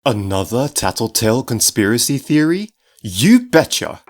Another Tattletail conspiracy theory? You betcha!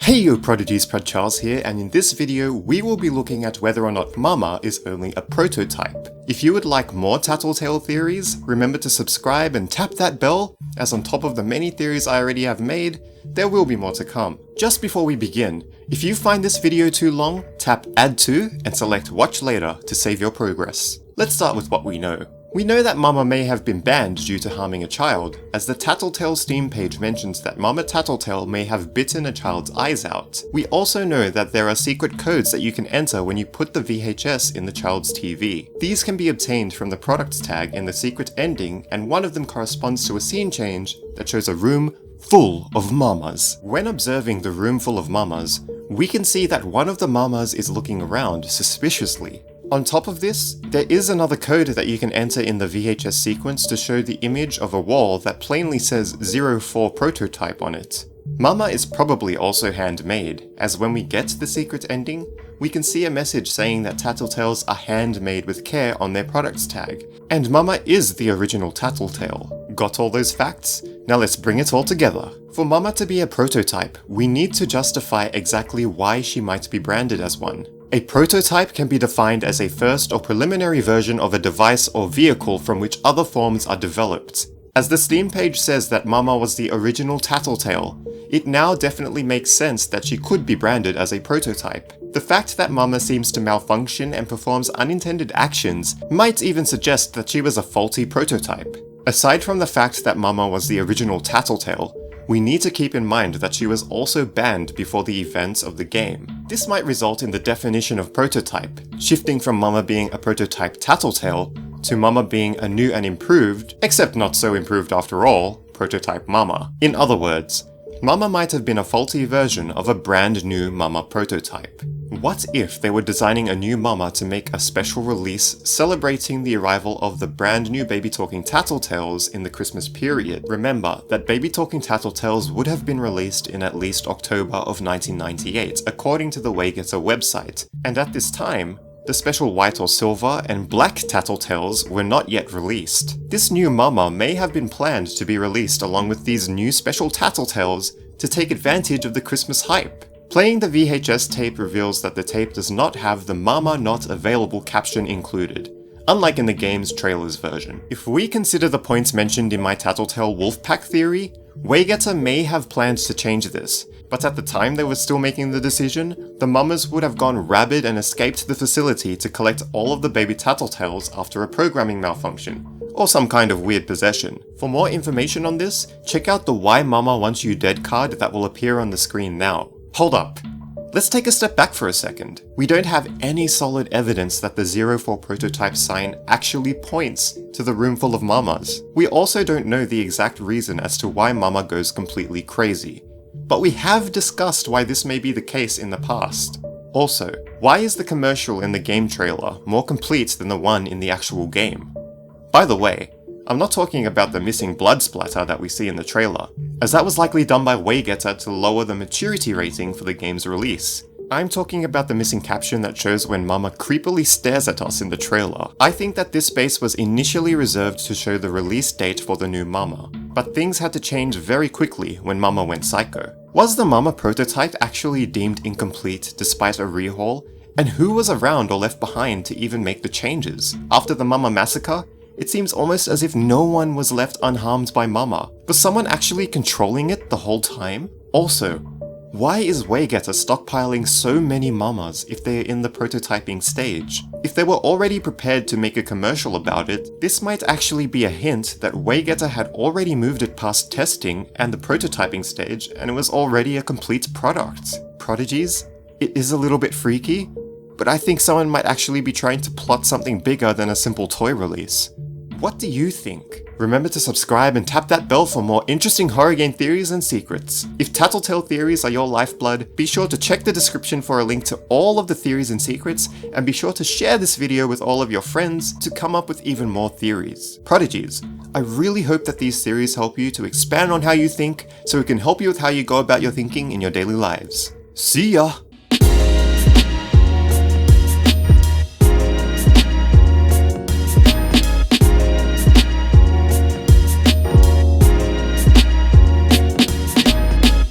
Hey yo prodigies, ProdCharles here, and in this video we will be looking at whether or not Mama is only a prototype. If you would like more Tattletail theories, remember to subscribe and tap that bell, as on top of the many theories I already have made, there will be more to come. Just before we begin, if you find this video too long, tap Add To and select Watch Later to save your progress. Let's start with what we know. We know that Mama may have been banned due to harming a child, as the Tattletail Steam page mentions that Mama Tattletail may have bitten a child's eyes out. We also know that there are secret codes that you can enter when you put the VHS in the child's TV. These can be obtained from the products tag in the secret ending, and one of them corresponds to a scene change that shows a room full of mamas. When observing the room full of mamas, we can see that one of the mamas is looking around suspiciously. On top of this, there is another code that you can enter in the VHS sequence to show the image of a wall that plainly says 04 prototype on it. Mama is probably also handmade, as when we get to the secret ending, we can see a message saying that Tattletails are handmade with care on their products tag, and Mama is the original Tattletail. Got all those facts? Now let's bring it all together. For Mama to be a prototype, we need to justify exactly why she might be branded as one. A prototype can be defined as a first or preliminary version of a device or vehicle from which other forms are developed. As the Steam page says that Mama was the original Tattletail, it now definitely makes sense that she could be branded as a prototype. The fact that Mama seems to malfunction and performs unintended actions might even suggest that she was a faulty prototype. Aside from the fact that Mama was the original Tattletail, we need to keep in mind that she was also banned before the events of the game. This might result in the definition of prototype, shifting from Mama being a prototype Tattletail to Mama being a new and improved, except not so improved after all, prototype Mama. In other words, Mama might have been a faulty version of a brand new Mama prototype. What if they were designing a new Mama to make a special release celebrating the arrival of the brand new baby talking Tattletails in the Christmas period? Remember that baby talking Tattletails would have been released in at least October of 1998, according to the Waygetter website, and at this time, the special white or silver and black Tattletails were not yet released. This new Mama may have been planned to be released along with these new special Tattletails to take advantage of the Christmas hype. Playing the VHS tape reveals that the tape does not have the Mama Not Available caption included, unlike in the game's trailer's version. If we consider the points mentioned in my Tattletail Wolfpack theory, Waygetter may have planned to change this, but at the time they were still making the decision, the mamas would have gone rabid and escaped the facility to collect all of the baby Tattletails after a programming malfunction, or some kind of weird possession. For more information on this, check out the Why Mama Wants You Dead card that will appear on the screen now. Hold up. Let's take a step back for a second. We don't have any solid evidence that the 04 prototype sign actually points to the room full of mamas. We also don't know the exact reason as to why Mama goes completely crazy. But we have discussed why this may be the case in the past. Also, why is the commercial in the game trailer more complete than the one in the actual game? By the way, I'm not talking about the missing blood splatter that we see in the trailer, as that was likely done by Waygetter to lower the maturity rating for the game's release. I'm talking about the missing caption that shows when Mama creepily stares at us in the trailer. I think that this space was initially reserved to show the release date for the new Mama, but things had to change very quickly when Mama went psycho. Was the Mama prototype actually deemed incomplete despite a rehaul? And who was around or left behind to even make the changes? After the Mama massacre, it seems almost as if no one was left unharmed by Mama. Was someone actually controlling it the whole time? Also, why is Waygetter stockpiling so many mamas if they are in the prototyping stage? If they were already prepared to make a commercial about it, this might actually be a hint that Waygetter had already moved it past testing and the prototyping stage and it was already a complete product. Prodigies? It is a little bit freaky, but I think someone might actually be trying to plot something bigger than a simple toy release. What do you think? Remember to subscribe and tap that bell for more interesting horror game theories and secrets. If Tattletail theories are your lifeblood, be sure to check the description for a link to all of the theories and secrets, and be sure to share this video with all of your friends to come up with even more theories. Prodigies, I really hope that these theories help you to expand on how you think, so it can help you with how you go about your thinking in your daily lives. See ya!